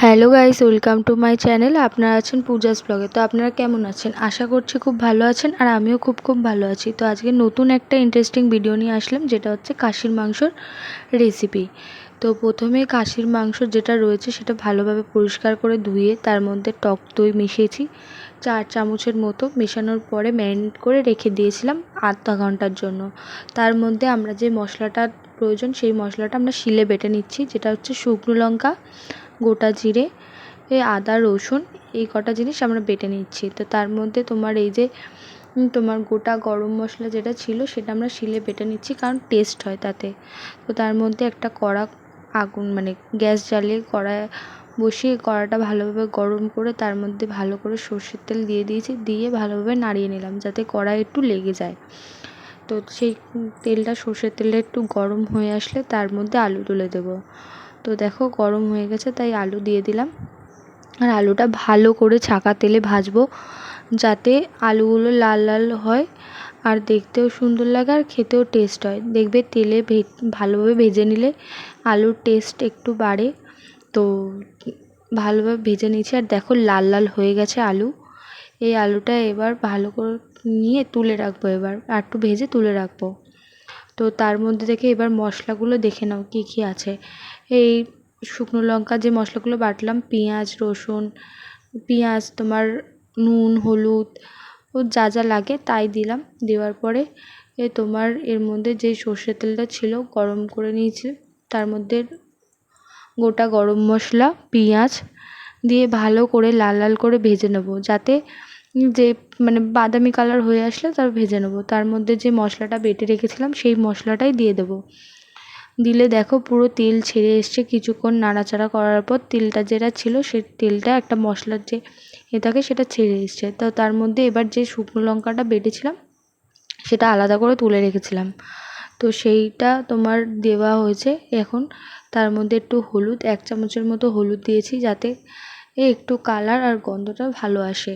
Hello guys, welcome to my channel. আপনারা আছেন পূজাস ব্লগে। তো আপনারা কেমন আছেন? আশা করছি খুব ভালো আছেন, আর আমিও খুব ভালো আছি। তো আজকে নতুন একটা ইন্টারেস্টিং ভিডিও নিয়ে আসলাম, যেটা হচ্ছে খাসির মাংসর রেসিপি। তো প্রথমে খাসির মাংস যেটা রয়েছে সেটা ভালোভাবে পরিষ্কার করে ধুয়ে তার মধ্যে টক দই মিশিয়েছি 4 চামচের মতো। মেশানোর পরে ম্যারিনেট করে রেখে দিয়েছিলাম আধা ঘন্টার জন্য। তার মধ্যে আমরা যে মশলাটা প্রয়োজন সেই মশলাটা আমরা শিলে বেটে নিচ্ছি, যেটা হচ্ছে শুকনো লঙ্কা, গোটা জিরে, আদা, রসুন, এই কটা জিনিস আমরা বেটে নিচ্ছি। তো তার মধ্যে তোমার এই যে তোমার গোটা গরম মশলা যেটা ছিল সেটা আমরা শিলে বেটে নিচ্ছি, কারণ টেস্ট হয় তাতে। তো তার মধ্যে একটা কড়া আগুন মানে গ্যাস জ্বালিয়ে কড়া বসিয়ে কড়াটা ভালোভাবে গরম করে তার মধ্যে ভালো করে সর্ষের তেল দিয়ে দিয়েছি, দিয়ে ভালোভাবে নাড়িয়ে নিলাম যাতে কড়াই একটু লেগে যায়। তো সেই তেলটা, সর্ষের তেলটা একটু গরম হয়ে আসলে তার মধ্যে আলু তুলে দেবো। তো দেখো গরম হয়ে গেছে, তাই আলু দিয়ে দিলাম। আর আলুটা ভালো করে ছাকা তেলে ভাজবো, যাতে আলুগুলো লাল লাল হয় আর দেখতেও সুন্দর লাগে আর খেতেও টেস্ট হয়। দেখবে তেলে ভালোভাবে ভেজে নিলে আলুর টেস্ট একটু বাড়ে। তো ভালোভাবে ভেজে নিয়েছি, আর দেখো লাল লাল হয়ে গেছে আলু। এই আলুটা এবার ভালো করে নিয়ে তুলে রাখবো, এবার আর একটু ভেজে তুলে রাখবো। তো তার মধ্যে থেকে এবার মশলাগুলো দেখে নাও কী কী আছে। এই শুকনো লঙ্কা যে মশলাগুলো বাটলাম, পেঁয়াজ, রসুন, পেঁয়াজ, তোমার নুন, হলুদ, ও যা যা লাগে তাই দিলাম। দেওয়ার পরে তোমার এর মধ্যে যে সর্ষের তেলটা ছিল গরম করে নিয়েছি, তার মধ্যে গোটা গরম মশলা, পেঁয়াজ দিয়ে ভালো করে লাল লাল করে ভেজে নেবো, যাতে যে মানে বাদামি কালার হয়ে আসলে তার ভেজে নেবো। তার মধ্যে যে মশলাটা বেটে রেখেছিলাম সেই মশলাটাই দিয়ে দেবো। দিলে দেখো পুরো তেল ছেড়ে এসছে। কিছুক্ষণ নাড়াচাড়া করার পর তেলটা যেটা ছিল সেই তেলটা একটা মশলার যে থাকে সেটা ছেড়ে এসছে। তো তার মধ্যে এবার যে শুকনো লঙ্কাটা বেটেছিলাম সেটা আলাদা করে তুলে রেখেছিলাম, তো সেইটা তোমার দেওয়া হয়েছে এখন। তার মধ্যে একটু হলুদ, 1 চামচের মতো হলুদ দিয়েছি, যাতে একটু কালার আর গন্ধটা ভালো আসে।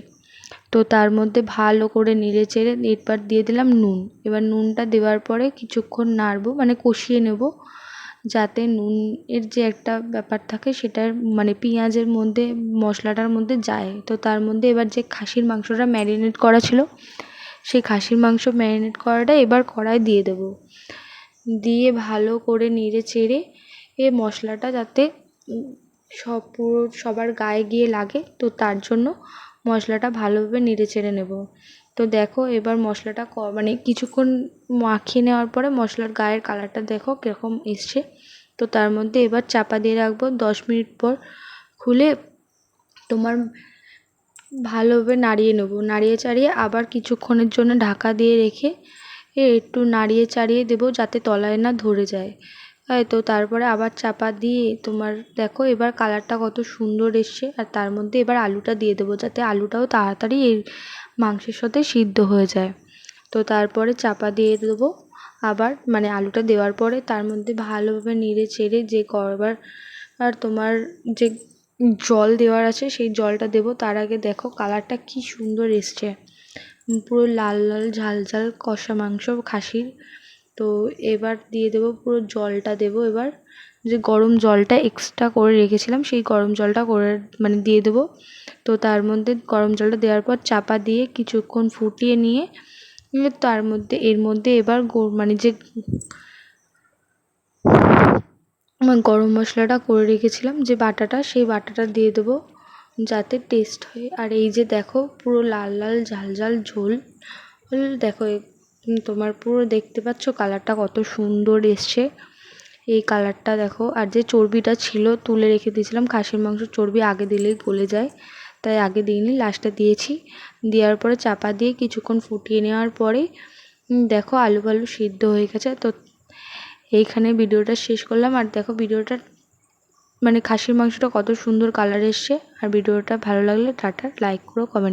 তো তার মধ্যে ভালো করে নেড়ে চেড়ে এবার দিয়ে দিলাম নুন। এবার নুনটা দেওয়ার পরে কিছুক্ষণ নাড়বো, মানে কষিয়ে নেব, যাতে নুনের যে একটা ব্যাপার থাকে সেটার মানে পেঁয়াজের মধ্যে, মশলাটার মধ্যে যায়। তো তার মধ্যে এবার যে খাসির মাংসটা ম্যারিনেট করা ছিল সেই খাসির মাংস ম্যারিনেট করাটা এবার কড়ায় দিয়ে দেবো। দিয়ে ভালো করে নেড়ে চেড়ে মশলাটা যাতে পুরো সবার গায়ে গিয়ে লাগে, তো তার জন্য মশলাটা ভালোভাবে নেড়ে চেড়ে নেব। তো দেখো এবার মশলাটা মানে কিছুক্ষণ মাখিয়ে নেওয়ার পরে মশলার গায়ের কালারটা দেখো কীরকম এসছে। তো তার মধ্যে এবার চাপা দিয়ে রাখবো। 10 মিনিট পর খুলে তোমার ভালোভাবে নাড়িয়ে নেবো। নাড়িয়ে চাড়িয়ে আবার কিছুক্ষণের জন্য ঢাকা দিয়ে রেখে একটু নাড়িয়ে চাড়িয়ে দেবো, যাতে তলায় না ধরে যায়। তো তারপরে আবার চাপা দিয়ে তোমার দেখো এবার কালারটা কত সুন্দর এসছে। আর তার মধ্যে এবার আলুটা দিয়ে দেবো, যাতে আলুটাও তাড়াতাড়ি এই মাংসের সাথে সিদ্ধ হয়ে যায়। তো তারপরে চাপা দিয়ে দেবো আবার, মানে আলুটা দেওয়ার পরে তার মধ্যে ভালোভাবে নেড়ে চেড়ে যে করবার আর তোমার যে জল দেওয়ার আছে সেই জলটা দেবো। তার আগে দেখো কালারটা কি সুন্দর এসছে, পুরো লাল লাল ঝাল ঝাল কষা মাংস খাসির। তো এবার দিয়ে দেবো পুরো জলটা দেবো। এবার যে গরম জলটা এক্সট্রা করে রেখেছিলাম সেই গরম জলটা করে মানে দিয়ে দেবো। তো তার মধ্যে গরম জলটা দেওয়ার পর চাপা দিয়ে কিছুক্ষণ ফুটিয়ে নিয়ে তার মধ্যে এর মধ্যে এবার মানে যে গরম মশলাটা করে রেখেছিলাম যে বাটাটা, সেই বাটাটা দিয়ে দেবো, যাতে টেস্ট হয়। আর এই যে দেখো পুরো লাল লাল ঝাল ঝাল ঝোল দেখো, তোমার পুরো দেখতে পাচ্ছ কালারটা কত সুন্দর এসছে। এই কালারটা দেখো। আর যে চর্বিটা ছিল তুলে রেখে দিয়েছিলাম, খাসির মাংসের চর্বি আগে দিলেই গলে যায়, তাই আগে দিইনি, লাস্টে দিয়েছি। দেওয়ার পরে চাপা দিয়ে কিছুক্ষণ ফুটিয়ে নেওয়ার পরে দেখো আলু ফালু সিদ্ধ হয়ে গেছে। তো এইখানে ভিডিওটা শেষ করলাম। আর দেখো ভিডিওটা মানে খাসির মাংসটা কত সুন্দর কালার এসছে। আর ভিডিওটা ভালো লাগলে টাটা, লাইক করো, কমেন্ট।